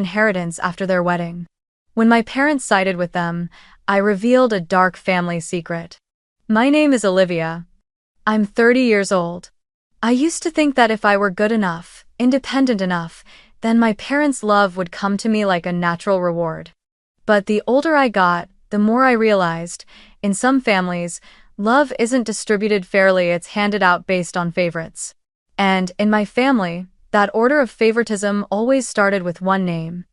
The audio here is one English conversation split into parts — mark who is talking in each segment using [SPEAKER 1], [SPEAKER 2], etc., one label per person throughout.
[SPEAKER 1] inheritance after their wedding. When my parents sided with them, I revealed a dark family secret. My name is Olivia. I'm 30 years old. I used to think that if I were good enough, independent enough, then my parents' love would come to me like a natural reward. But the older I got, the more I realized, in some families, love isn't distributed fairly, it's handed out based on favorites. And, in my family, that order of favoritism always started with one name: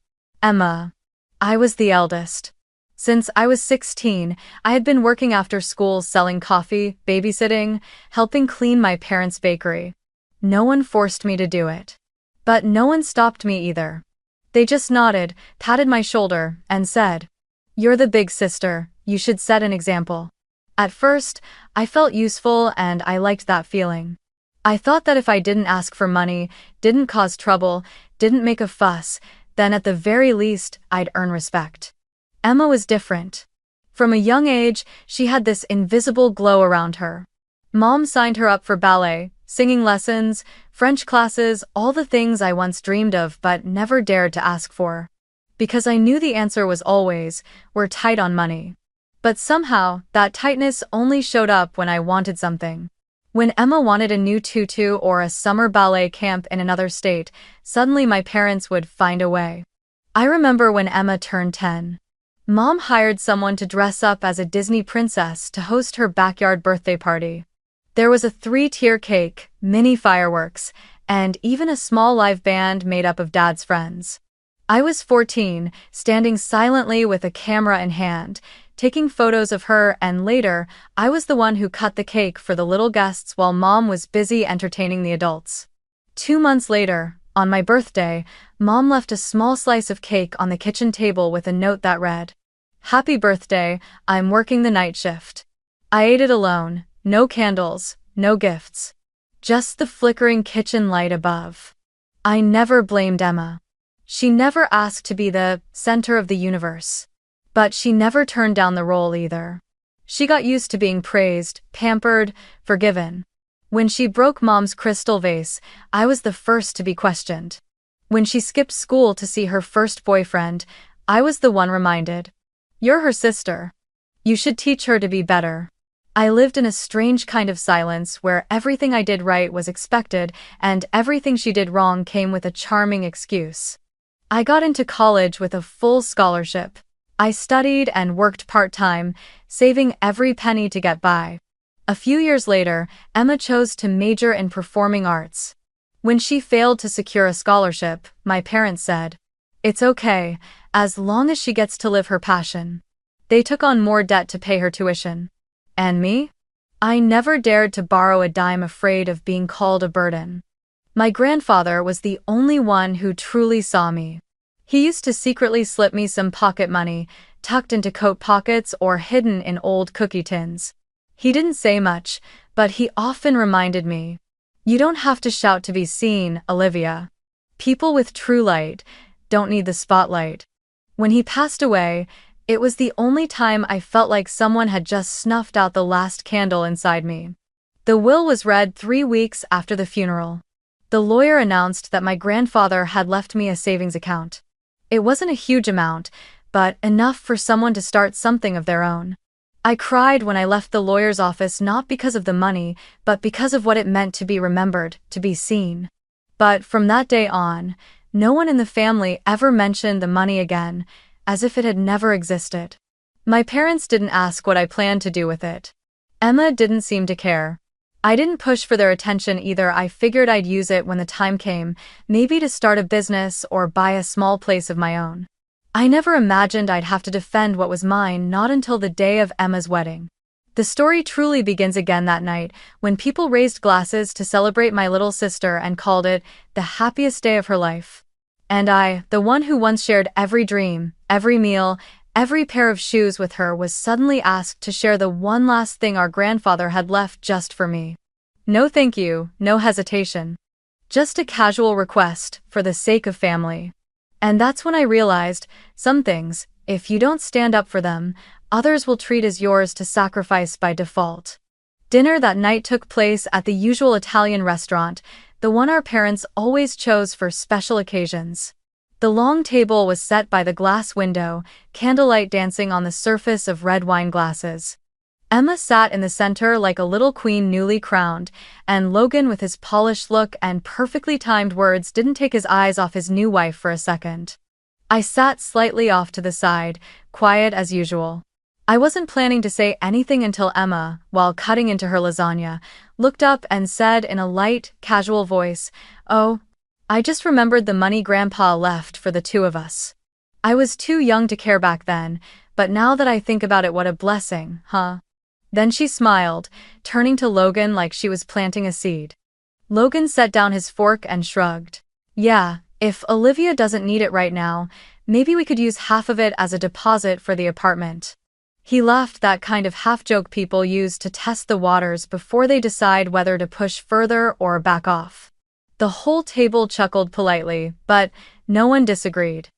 [SPEAKER 1] Emma. I was the eldest. Since I was 16, I had been working after school selling coffee, babysitting, helping clean my parents' bakery. No one forced me to do it. But no one stopped me either. They just nodded, patted my shoulder, and said, "You're the big sister, you should set an example." At first, I felt useful and I liked that feeling. I thought that if I didn't ask for money, didn't cause trouble, didn't make a fuss, then at the very least, I'd earn respect. Emma was different. From a young age, she had this invisible glow around her. Mom signed her up for ballet, singing lessons, French classes, all the things I once dreamed of but never dared to ask for. Because I knew the answer was always, "We're tight on money." But somehow, that tightness only showed up when I wanted something. When Emma wanted a new tutu or a summer ballet camp in another state, suddenly my parents would find a way. I remember when Emma turned 10. Mom hired someone to dress up as a Disney princess to host her backyard birthday party. There was a 3-tier cake, mini fireworks, and even a small live band made up of Dad's friends. I was 14, standing silently with a camera in hand, taking photos of her, and later, I was the one who cut the cake for the little guests while Mom was busy entertaining the adults. 2 months later, on my birthday, Mom left a small slice of cake on the kitchen table with a note that read, "Happy birthday, I'm working the night shift." I ate it alone, no candles, no gifts. Just the flickering kitchen light above. I never blamed Emma. She never asked to be the center of the universe. But she never turned down the role either. She got used to being praised, pampered, forgiven. When she broke Mom's crystal vase, I was the first to be questioned. When she skipped school to see her first boyfriend, I was the one reminded. "You're her sister. You should teach her to be better." I lived in a strange kind of silence where everything I did right was expected and everything she did wrong came with a charming excuse. I got into college with a full scholarship. I studied and worked part-time, saving every penny to get by. A few years later, Emma chose to major in performing arts. When she failed to secure a scholarship, my parents said, "It's okay, as long as she gets to live her passion." They took on more debt to pay her tuition. And me? I never dared to borrow a dime, afraid of being called a burden. My grandfather was the only one who truly saw me. He used to secretly slip me some pocket money, tucked into coat pockets or hidden in old cookie tins. He didn't say much, but he often reminded me, "You don't have to shout to be seen, Olivia. People with true light don't need the spotlight." When he passed away, it was the only time I felt like someone had just snuffed out the last candle inside me. The will was read 3 weeks after the funeral. The lawyer announced that my grandfather had left me a savings account. It wasn't a huge amount, but enough for someone to start something of their own. I cried when I left the lawyer's office, not because of the money, but because of what it meant to be remembered, to be seen. But from that day on, no one in the family ever mentioned the money again, as if it had never existed. My parents didn't ask what I planned to do with it. Emma didn't seem to care. I didn't push for their attention either. I figured I'd use it when the time came, maybe to start a business or buy a small place of my own. I never imagined I'd have to defend what was mine, not until the day of Emma's wedding. The story truly begins again that night, when people raised glasses to celebrate my little sister and called it the happiest day of her life. And I, the one who once shared every dream, every meal, every pair of shoes with her, was suddenly asked to share the one last thing our grandfather had left just for me. No thank you, no hesitation. Just a casual request, for the sake of family. And that's when I realized, some things, if you don't stand up for them, others will treat as yours to sacrifice by default. Dinner that night took place at the usual Italian restaurant, the one our parents always chose for special occasions. The long table was set by the glass window, candlelight dancing on the surface of red wine glasses. Emma sat in the center like a little queen newly crowned, and Logan, with his polished look and perfectly timed words, didn't take his eyes off his new wife for a second. I sat slightly off to the side, quiet as usual. I wasn't planning to say anything until Emma, while cutting into her lasagna, looked up and said in a light, casual voice, "Oh, I just remembered the money Grandpa left for the two of us. I was too young to care back then, but now that I think about it, what a blessing, huh?" Then she smiled, turning to Logan like she was planting a seed. Logan set down his fork and shrugged. "Yeah, if Olivia doesn't need it right now, maybe we could use half of it as a deposit for the apartment." He laughed, that kind of half-joke people use to test the waters before they decide whether to push further or back off. The whole table chuckled politely, but no one disagreed.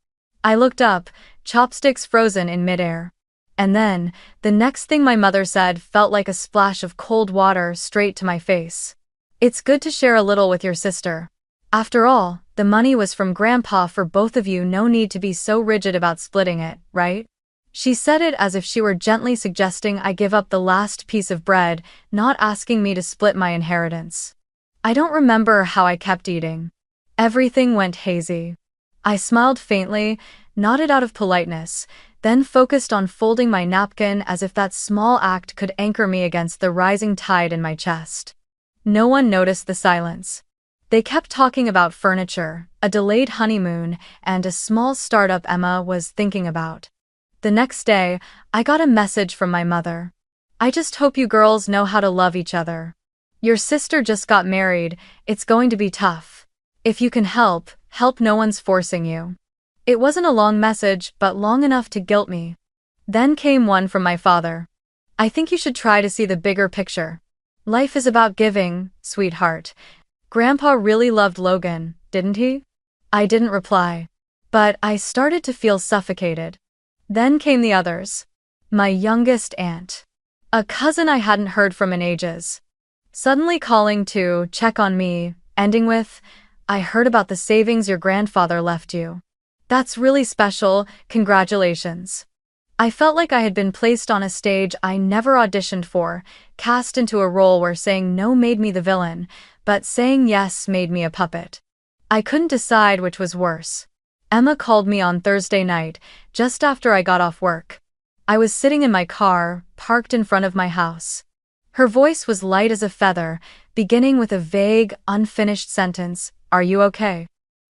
[SPEAKER 1] I looked up, chopsticks frozen in midair. And then, the next thing my mother said felt like a splash of cold water straight to my face. "It's good to share a little with your sister. After all, the money was from Grandpa for both of you, no need to be so rigid about splitting it, right?" She said it as if she were gently suggesting I give up the last piece of bread, not asking me to split my inheritance. I don't remember how I kept eating. Everything went hazy. I smiled faintly, nodded out of politeness, then focused on folding my napkin as if that small act could anchor me against the rising tide in my chest. No one noticed the silence. They kept talking about furniture, a delayed honeymoon, and a small startup Emma was thinking about. The next day, I got a message from my mother. "I just hope you girls know how to love each other. Your sister just got married, it's going to be tough. If you can help, no one's forcing you." It wasn't a long message, but long enough to guilt me. Then came one from my father. "I think you should try to see the bigger picture. Life is about giving, sweetheart. Grandpa really loved Logan, didn't he?" I didn't reply. But I started to feel suffocated. Then came the others. My youngest aunt. A cousin I hadn't heard from in ages. Suddenly calling to check on me, ending with, "I heard about the savings your grandfather left you. That's really special, congratulations." I felt like I had been placed on a stage I never auditioned for, cast into a role where saying no made me the villain, but saying yes made me a puppet. I couldn't decide which was worse. Emma called me on Thursday night, just after I got off work. I was sitting in my car, parked in front of my house. Her voice was light as a feather, beginning with a vague, unfinished sentence, "Are you okay?"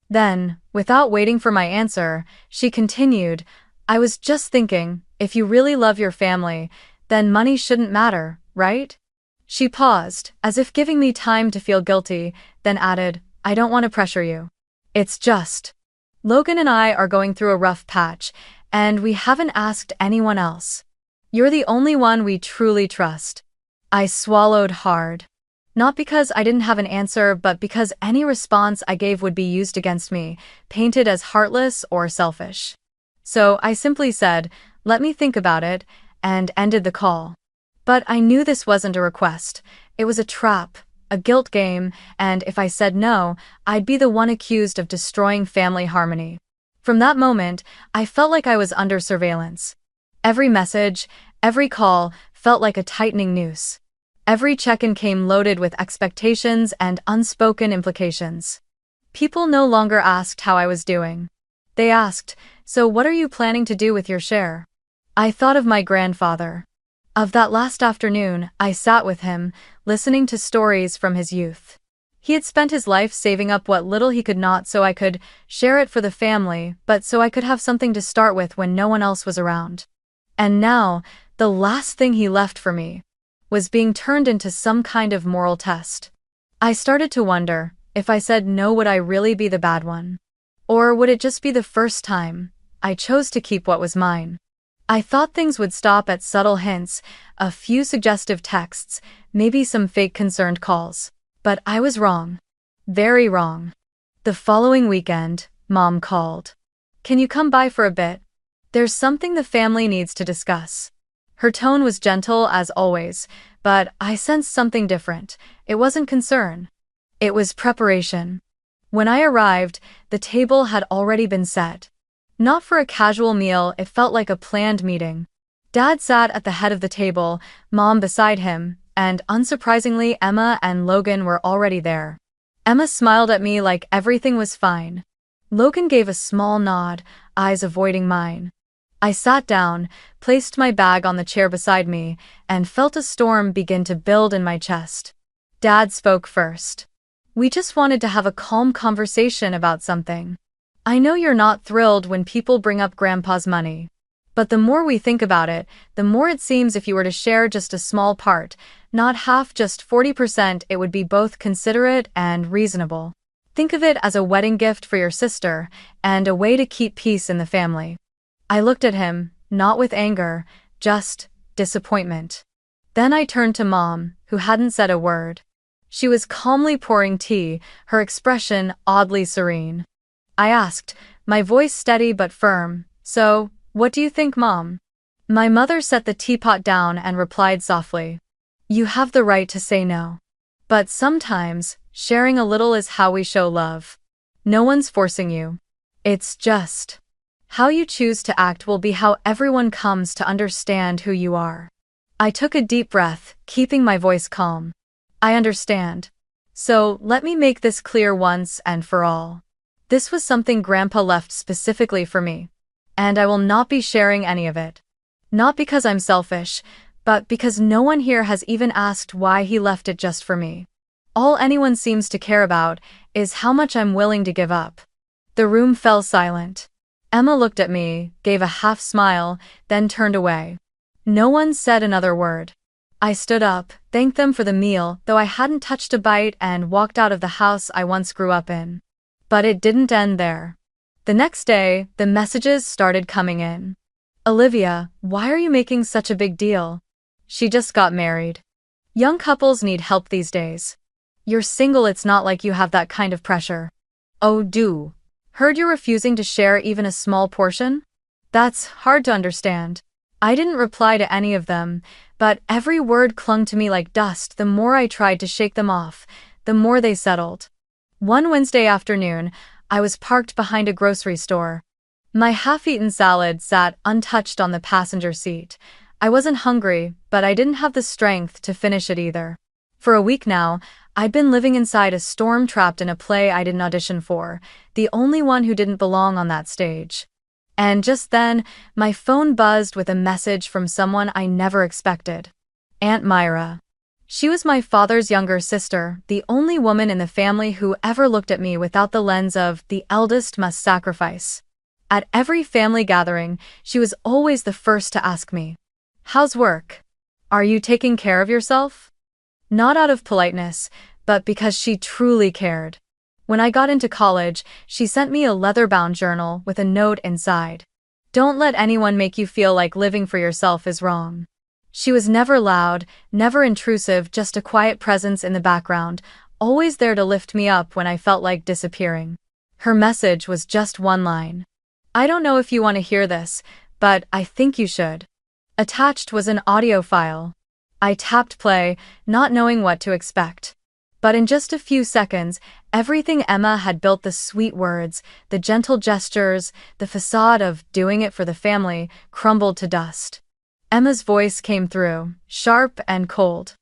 [SPEAKER 1] Then, without waiting for my answer, she continued, "I was just thinking, if you really love your family, then money shouldn't matter, right?" She paused, as if giving me time to feel guilty, then added, "I don't want to pressure you. It's just, Logan and I are going through a rough patch, and we haven't asked anyone else. You're the only one we truly trust." I swallowed hard. Not because I didn't have an answer, but because any response I gave would be used against me, painted as heartless or selfish. So I simply said, "Let me think about it," and ended the call. But I knew this wasn't a request. It was a trap, a guilt game, and if I said no, I'd be the one accused of destroying family harmony. From that moment, I felt like I was under surveillance. Every message, every call, felt like a tightening noose. Every check-in came loaded with expectations and unspoken implications. People no longer asked how I was doing. They asked, "So what are you planning to do with your share?" I thought of my grandfather. Of that last afternoon, I sat with him, listening to stories from his youth. He had spent his life saving up what little he could, not so I could share it for the family, but so I could have something to start with when no one else was around. And now, the last thing he left for me was being turned into some kind of moral test. I started to wonder, if I said no, would I really be the bad one? Or would it just be the first time I chose to keep what was mine? I thought things would stop at subtle hints, a few suggestive texts, maybe some fake concerned calls. But I was wrong. Very wrong. The following weekend, Mom called. "Can you come by for a bit? There's something the family needs to discuss." Her tone was gentle as always, but I sensed something different. It wasn't concern. It was preparation. When I arrived, the table had already been set. Not for a casual meal, it felt like a planned meeting. Dad sat at the head of the table, Mom beside him, and unsurprisingly, Emma and Logan were already there. Emma smiled at me like everything was fine. Logan gave a small nod, eyes avoiding mine. I sat down, placed my bag on the chair beside me, and felt a storm begin to build in my chest. Dad spoke first. We just wanted to have a calm conversation about something. I know you're not thrilled when people bring up Grandpa's money. But the more we think about it, the more it seems if you were to share just a small part, not half, just 40%, it would be both considerate and reasonable. Think of it as a wedding gift for your sister, and a way to keep peace in the family. I looked at him, not with anger, just disappointment. Then I turned to Mom, who hadn't said a word. She was calmly pouring tea, her expression oddly serene. I asked, my voice steady but firm, "So, what do you think, Mom?" My mother set the teapot down and replied softly, "You have the right to say no. But sometimes, sharing a little is how we show love. No one's forcing you. It's just how you choose to act will be how everyone comes to understand who you are." I took a deep breath, keeping my voice calm. I understand. So, let me make this clear once and for all. This was something Grandpa left specifically for me. And I will not be sharing any of it. Not because I'm selfish, but because no one here has even asked why he left it just for me. All anyone seems to care about is how much I'm willing to give up. The room fell silent. Emma looked at me, gave a half smile, then turned away. No one said another word. I stood up, thanked them for the meal, though I hadn't touched a bite, and walked out of the house I once grew up in. But it didn't end there. The next day, the messages started coming in. "Olivia, why are you making such a big deal? She just got married. Young couples need help these days. You're single, it's not like you have that kind of pressure. Oh, do. Heard you're refusing to share even a small portion? That's hard to understand." I didn't reply to any of them, but every word clung to me like dust. The more I tried to shake them off, the more they settled. One Wednesday afternoon, I was parked behind a grocery store. My half-eaten salad sat untouched on the passenger seat. I wasn't hungry, but I didn't have the strength to finish it either. For a week now, I'd been living inside a storm, trapped in a play I didn't audition for, the only one who didn't belong on that stage. And just then, my phone buzzed with a message from someone I never expected. Aunt Myra. She was my father's younger sister, the only woman in the family who ever looked at me without the lens of "the eldest must sacrifice." At every family gathering, she was always the first to ask me, "How's work? Are you taking care of yourself?" Not out of politeness, but because she truly cared. When I got into college, she sent me a leather-bound journal with a note inside. "Don't let anyone make you feel like living for yourself is wrong." She was never loud, never intrusive, just a quiet presence in the background, always there to lift me up when I felt like disappearing. Her message was just one line. "I don't know if you want to hear this, but I think you should." Attached was an audio file. I tapped play, not knowing what to expect. But in just a few seconds, everything Emma had built, the sweet words, the gentle gestures, the facade of doing it for the family, crumbled to dust. Emma's voice came through, sharp and cold.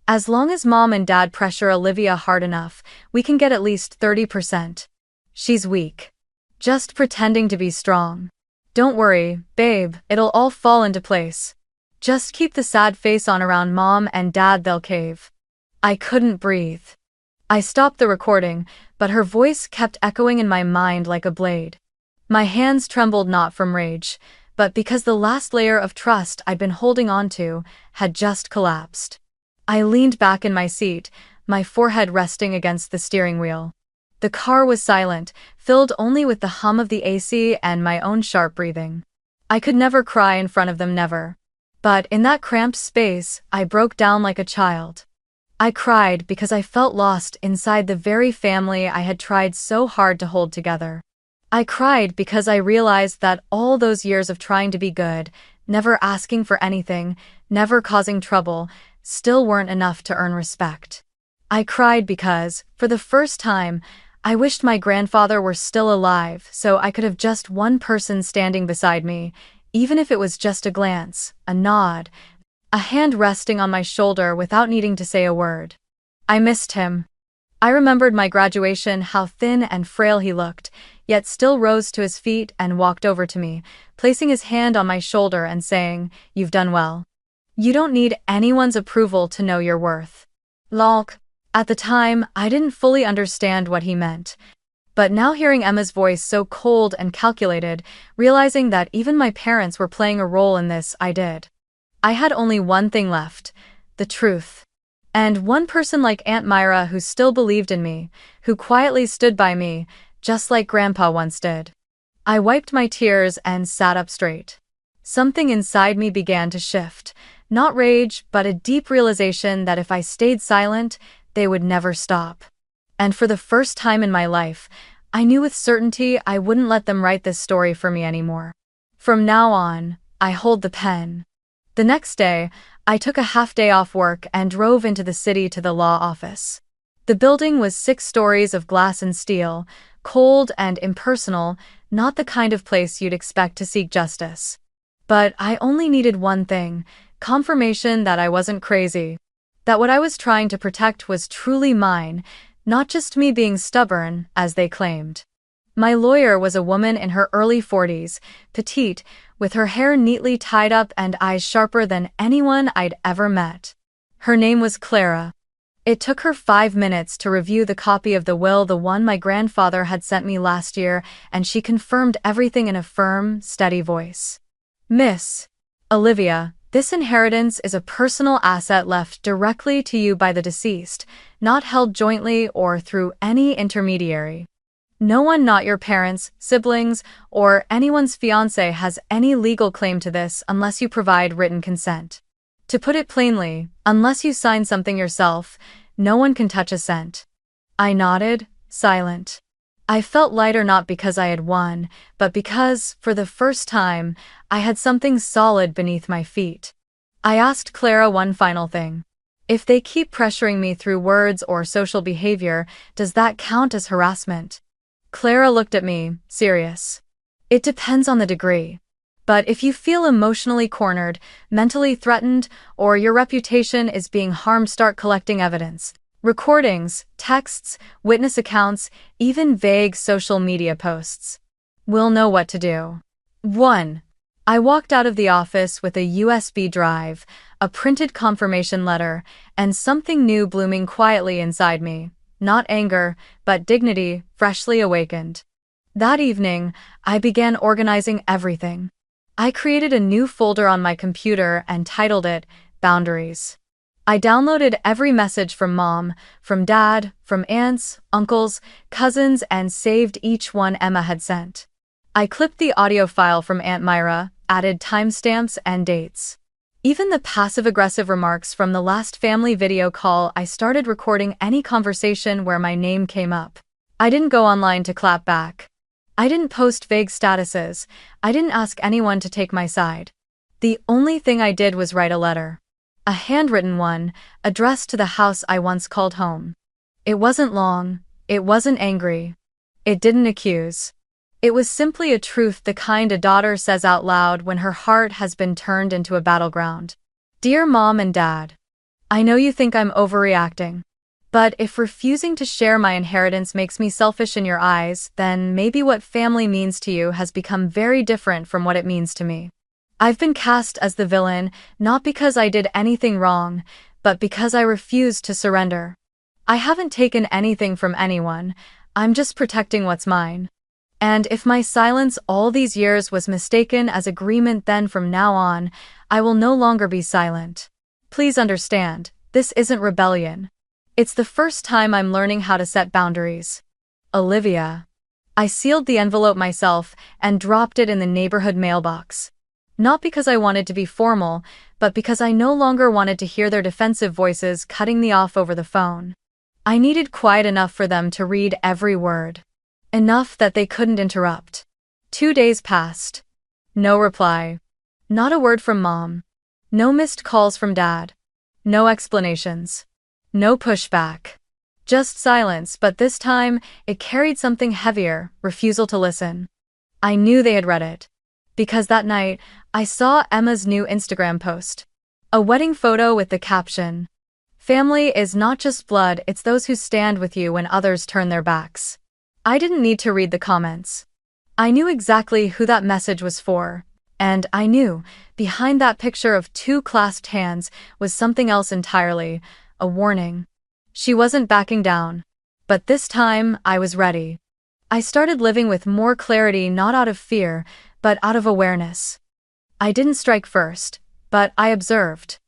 [SPEAKER 1] "As long as Mom and Dad pressure Olivia hard enough, we can get at least 30%. She's weak. Just pretending to be strong. Don't worry, babe, it'll all fall into place. Just keep the sad face on around Mom and Dad, they'll cave." I couldn't breathe. I stopped the recording, but her voice kept echoing in my mind like a blade. My hands trembled, not from rage, but because the last layer of trust I'd been holding on to had just collapsed. I leaned back in my seat, my forehead resting against the steering wheel. The car was silent, filled only with the hum of the AC and my own sharp breathing. I could never cry in front of them, never. But in that cramped space, I broke down like a child. I cried because I felt lost inside the very family I had tried so hard to hold together. I cried because I realized that all those years of trying to be good, never asking for anything, never causing trouble, still weren't enough to earn respect. I cried because, for the first time, I wished my grandfather were still alive so I could have just one person standing beside me, even if it was just a glance, a nod, a hand resting on my shoulder without needing to say a word. I missed him. I remembered my graduation, how thin and frail he looked, yet still rose to his feet and walked over to me, placing his hand on my shoulder and saying, "You've done well. You don't need anyone's approval to know your worth." Lol. At the time, I didn't fully understand what he meant. But now hearing Emma's voice so cold and calculated, realizing that even my parents were playing a role in this, I did. I had only one thing left: the truth. And one person like Aunt Myra who still believed in me, who quietly stood by me, just like Grandpa once did. I wiped my tears and sat up straight. Something inside me began to shift, not rage, but a deep realization that if I stayed silent, they would never stop. And for the first time in my life, I knew with certainty I wouldn't let them write this story for me anymore. From now on, I hold the pen. The next day, I took a half-day off work and drove into the city to the law office. The building was 6 stories of glass and steel, cold and impersonal, not the kind of place you'd expect to seek justice. But I only needed one thing: confirmation that I wasn't crazy. That what I was trying to protect was truly mine, not just me being stubborn, as they claimed. My lawyer was a woman in her early 40s, petite, with her hair neatly tied up and eyes sharper than anyone I'd ever met. Her name was Clara. It took her 5 minutes to review the copy of the will, the one my grandfather had sent me last year, and she confirmed everything in a firm, steady voice. "Miss Olivia, this inheritance is a personal asset left directly to you by the deceased, not held jointly or through any intermediary. No one, not your parents, siblings, or anyone's fiancé, has any legal claim to this unless you provide written consent. To put it plainly, unless you sign something yourself, no one can touch a cent." I nodded, silent. I felt lighter, not because I had won, but because, for the first time, I had something solid beneath my feet. I asked Clara one final thing. "If they keep pressuring me through words or social behavior, does that count as harassment?" Clara looked at me, serious. "It depends on the degree. But if you feel emotionally cornered, mentally threatened, or your reputation is being harmed, start collecting evidence. Recordings, texts, witness accounts, even vague social media posts. We'll know what to do." 1. I walked out of the office with a USB drive, a printed confirmation letter, and something new blooming quietly inside me. Not anger, but dignity, freshly awakened. That evening, I began organizing everything. I created a new folder on my computer and titled it Boundaries. I downloaded every message from Mom, from Dad, from aunts, uncles, cousins, and saved each one Emma had sent. I clipped the audio file from Aunt Myra, added timestamps and dates. Even the passive-aggressive remarks from the last family video call. I started recording any conversation where my name came up. I didn't go online to clap back. I didn't post vague statuses. I didn't ask anyone to take my side. The only thing I did was write a letter. A handwritten one, addressed to the house I once called home. It wasn't long. It wasn't angry. It didn't accuse. It was simply a truth, the kind a daughter says out loud when her heart has been turned into a battleground. "Dear Mom and Dad, I know you think I'm overreacting. But if refusing to share my inheritance makes me selfish in your eyes, then maybe what family means to you has become very different from what it means to me. I've been cast as the villain, not because I did anything wrong, but because I refused to surrender. I haven't taken anything from anyone. I'm just protecting what's mine. And if my silence all these years was mistaken as agreement, then from now on, I will no longer be silent. Please understand, this isn't rebellion. It's the first time I'm learning how to set boundaries. Olivia." I sealed the envelope myself and dropped it in the neighborhood mailbox. Not because I wanted to be formal, but because I no longer wanted to hear their defensive voices cutting me off over the phone. I needed quiet enough for them to read every word. Enough that they couldn't interrupt. 2 days passed. No reply. Not a word from Mom. No missed calls from Dad. No explanations. No pushback. Just silence, but this time, it carried something heavier: refusal to listen. I knew they had read it. Because that night, I saw Emma's new Instagram post. A wedding photo with the caption, "Family is not just blood, it's those who stand with you when others turn their backs." I didn't need to read the comments. I knew exactly who that message was for. And I knew, behind that picture of two clasped hands was something else entirely: a warning. She wasn't backing down. But this time, I was ready. I started living with more clarity, not out of fear, but out of awareness. I didn't strike first, but I observed.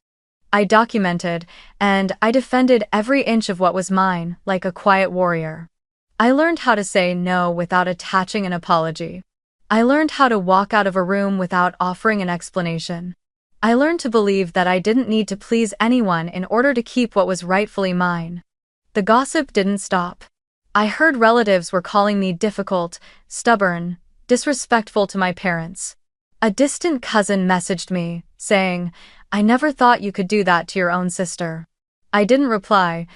[SPEAKER 1] I documented, and I defended every inch of what was mine, like a quiet warrior. I learned how to say no without attaching an apology. I learned how to walk out of a room without offering an explanation. I learned to believe that I didn't need to please anyone in order to keep what was rightfully mine. The gossip didn't stop. I heard relatives were calling me difficult, stubborn, disrespectful to my parents. A distant cousin messaged me, saying, "I never thought you could do that to your own sister." I didn't reply,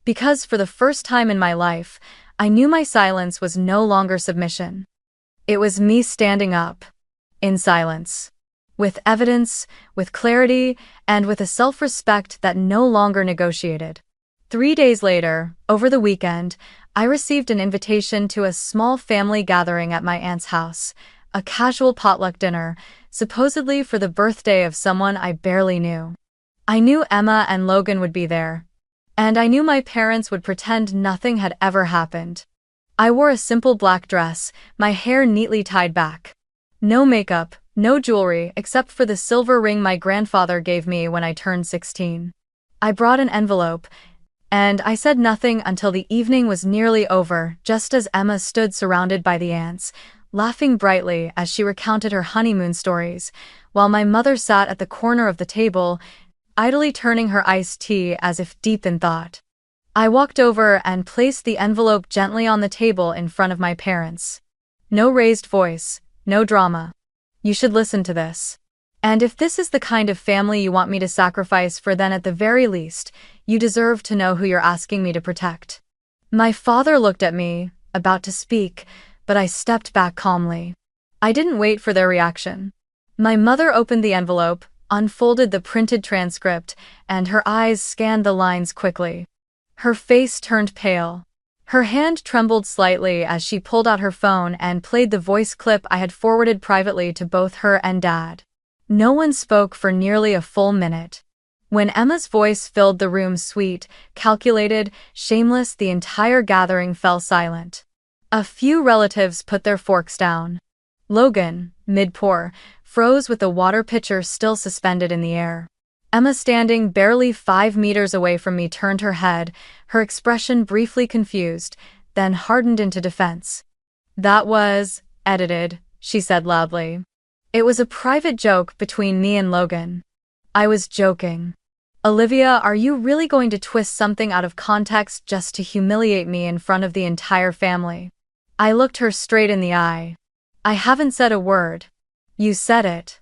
[SPEAKER 1] because for the first time in my life, I knew my silence was no longer submission. It was me standing up. In silence. With evidence, with clarity, and with a self-respect that no longer negotiated. 3 days later, over the weekend, I received an invitation to a small family gathering at my aunt's house, a casual potluck dinner, supposedly for the birthday of someone I barely knew. I knew Emma and Logan would be there, and I knew my parents would pretend nothing had ever happened. I wore a simple black dress, my hair neatly tied back. No makeup, no jewelry except for the silver ring my grandfather gave me when I turned 16. I brought an envelope, and I said nothing until the evening was nearly over, just as Emma stood surrounded by the aunts, laughing brightly as she recounted her honeymoon stories, while my mother sat at the corner of the table, idly turning her iced tea as if deep in thought. I walked over and placed the envelope gently on the table in front of my parents. No raised voice, no drama. "You should listen to this. And if this is the kind of family you want me to sacrifice for, then at the very least, you deserve to know who you're asking me to protect." My father looked at me, about to speak, but I stepped back calmly. I didn't wait for their reaction. My mother opened the envelope, unfolded the printed transcript, and her eyes scanned the lines quickly. Her face turned pale. Her hand trembled slightly as she pulled out her phone and played the voice clip I had forwarded privately to both her and Dad. No one spoke for nearly a full minute. When Emma's voice filled the room, sweet, calculated, shameless, the entire gathering fell silent. A few relatives put their forks down. Logan, mid-pour, froze with the water pitcher still suspended in the air. Emma, standing barely 5 meters away from me, turned her head, her expression briefly confused, then hardened into defense. "That was edited," she said loudly. "It was a private joke between me and Logan." I was joking. "Olivia, are you really going to twist something out of context just to humiliate me in front of the entire family?" I looked her straight in the eye. "I haven't said a word. You said it.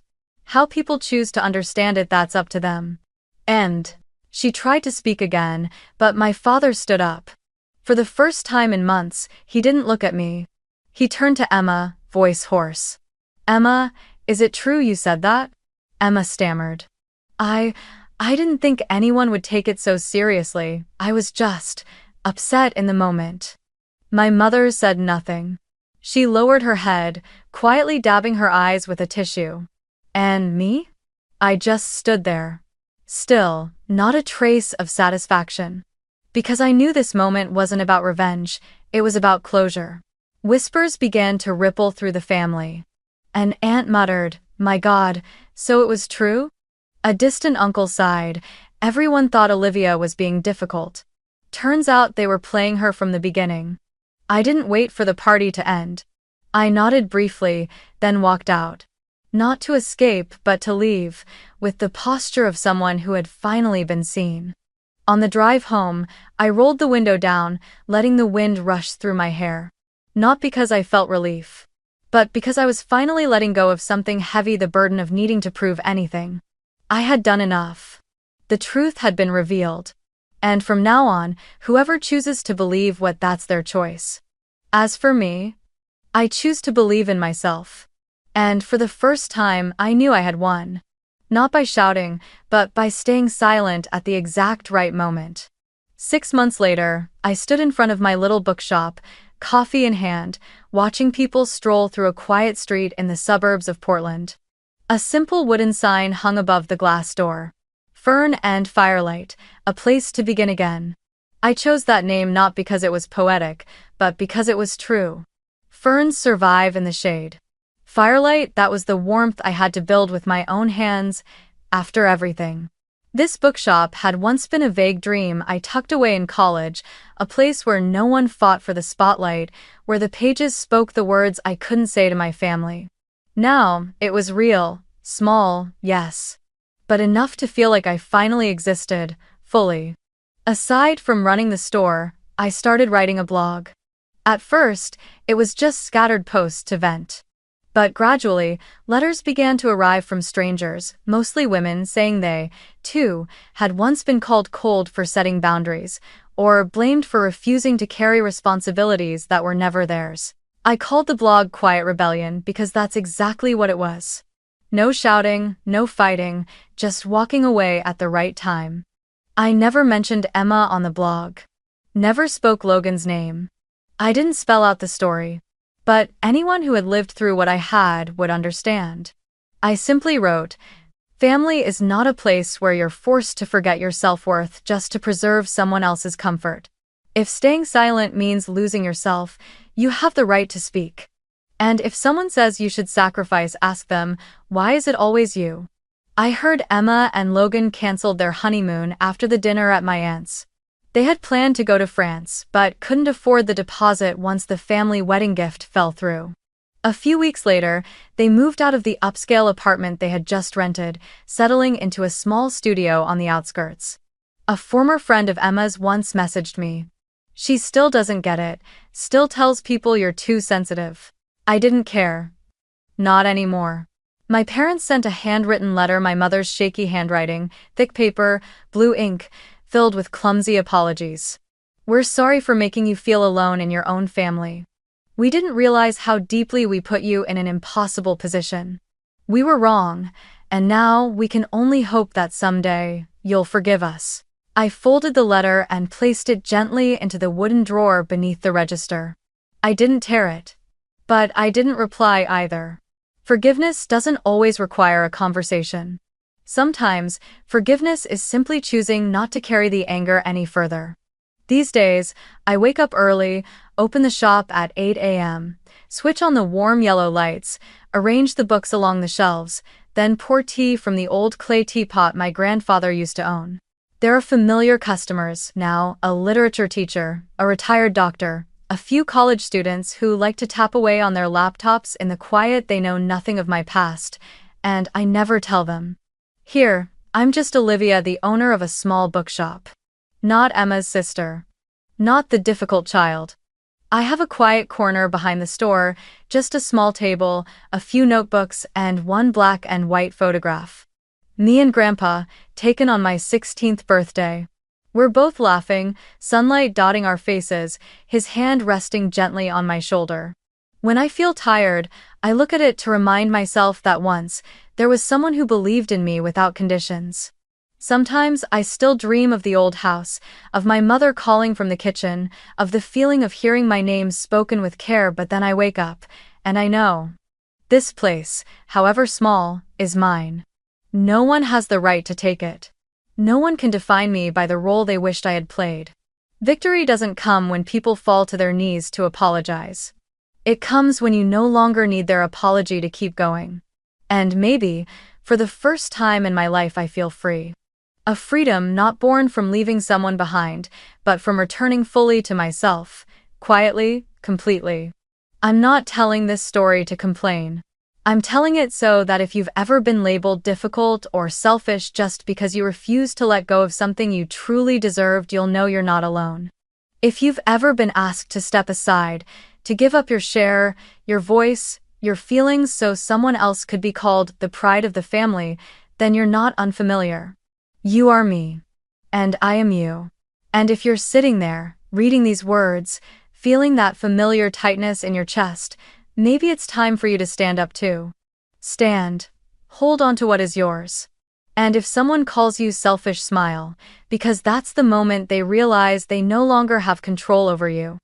[SPEAKER 1] How people choose to understand it, that's up to them." And she tried to speak again, but my father stood up. For the first time in months, he didn't look at me. He turned to Emma, voice hoarse. "Emma, is it true you said that?" Emma stammered. I didn't think anyone would take it so seriously. I was just upset in the moment." My mother said nothing. She lowered her head, quietly dabbing her eyes with a tissue. And me? I just stood there. Still, not a trace of satisfaction. Because I knew this moment wasn't about revenge, it was about closure. Whispers began to ripple through the family. An aunt muttered, "My God, so it was true?" A distant uncle sighed. Everyone thought Olivia was being difficult. Turns out they were playing her from the beginning. I didn't wait for the party to end. I nodded briefly, then walked out. Not to escape, but to leave, with the posture of someone who had finally been seen. On the drive home, I rolled the window down, letting the wind rush through my hair. Not because I felt relief, but because I was finally letting go of something heavy, the burden of needing to prove anything. I had done enough. The truth had been revealed. And from now on, whoever chooses to believe what, that's their choice. As for me, I choose to believe in myself. And for the first time, I knew I had won. Not by shouting, but by staying silent at the exact right moment. 6 months later, I stood in front of my little bookshop, coffee in hand, watching people stroll through a quiet street in the suburbs of Portland. A simple wooden sign hung above the glass door. Fern and Firelight, a place to begin again. I chose that name not because it was poetic, but because it was true. Ferns survive in the shade. Firelight, that was the warmth I had to build with my own hands, after everything. This bookshop had once been a vague dream I tucked away in college, a place where no one fought for the spotlight, where the pages spoke the words I couldn't say to my family. Now, it was real, small, yes, but enough to feel like I finally existed, fully. Aside from running the store, I started writing a blog. At first, it was just scattered posts to vent. But gradually, letters began to arrive from strangers, mostly women, saying they, too, had once been called cold for setting boundaries, or blamed for refusing to carry responsibilities that were never theirs. I called the blog Quiet Rebellion because that's exactly what it was. No shouting, no fighting, just walking away at the right time. I never mentioned Emma on the blog. Never spoke Logan's name. I didn't spell out the story. But anyone who had lived through what I had would understand. I simply wrote, "Family is not a place where you're forced to forget your self-worth just to preserve someone else's comfort. If staying silent means losing yourself, you have the right to speak. And if someone says you should sacrifice, ask them, why is it always you?" I heard Emma and Logan canceled their honeymoon after the dinner at my aunt's. They had planned to go to France, but couldn't afford the deposit once the family wedding gift fell through. A few weeks later, they moved out of the upscale apartment they had just rented, settling into a small studio on the outskirts. A former friend of Emma's once messaged me. "She still doesn't get it, still tells people you're too sensitive." I didn't care. Not anymore. My parents sent a handwritten letter, my mother's shaky handwriting, thick paper, blue ink, filled with clumsy apologies. "We're sorry for making you feel alone in your own family. We didn't realize how deeply we put you in an impossible position. We were wrong, and now we can only hope that someday you'll forgive us." I folded the letter and placed it gently into the wooden drawer beneath the register. I didn't tear it. But I didn't reply either. Forgiveness doesn't always require a conversation. Sometimes, forgiveness is simply choosing not to carry the anger any further. These days, I wake up early, open the shop at 8 a.m., switch on the warm yellow lights, arrange the books along the shelves, then pour tea from the old clay teapot my grandfather used to own. There are familiar customers now, a literature teacher, a retired doctor, a few college students who like to tap away on their laptops in the quiet. They know nothing of my past, and I never tell them. Here, I'm just Olivia, the owner of a small bookshop. Not Emma's sister. Not the difficult child. I have a quiet corner behind the store, just a small table, a few notebooks, and one black and white photograph. Me and Grandpa, taken on my 16th birthday. We're both laughing, sunlight dotting our faces, his hand resting gently on my shoulder. When I feel tired, I look at it to remind myself that once, there was someone who believed in me without conditions. Sometimes I still dream of the old house, of my mother calling from the kitchen, of the feeling of hearing my name spoken with care, but then I wake up, and I know. This place, however small, is mine. No one has the right to take it. No one can define me by the role they wished I had played. Victory doesn't come when people fall to their knees to apologize. It comes when you no longer need their apology to keep going. And maybe, for the first time in my life, I feel free. A freedom not born from leaving someone behind, but from returning fully to myself, quietly, completely. I'm not telling this story to complain. I'm telling it so that if you've ever been labeled difficult or selfish just because you refused to let go of something you truly deserved, you'll know you're not alone. If you've ever been asked to step aside, to give up your share, your voice, your feelings so someone else could be called the pride of the family, then you're not unfamiliar. You are me. And I am you. And if you're sitting there, reading these words, feeling that familiar tightness in your chest, maybe it's time for you to stand up too. Stand. Hold on to what is yours. And if someone calls you selfish, smile, because that's the moment they realize they no longer have control over you.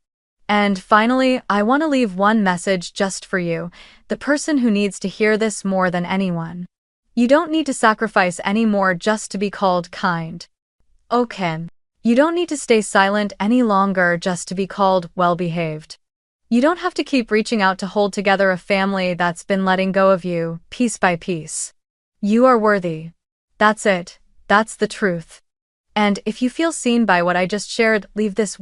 [SPEAKER 1] And finally, I want to leave one message just for you, the person who needs to hear this more than anyone. You don't need to sacrifice any more just to be called kind. Okay. You don't need to stay silent any longer just to be called well-behaved. You don't have to keep reaching out to hold together a family that's been letting go of you, piece by piece. You are worthy. That's it. That's the truth. And if you feel seen by what I just shared, leave this one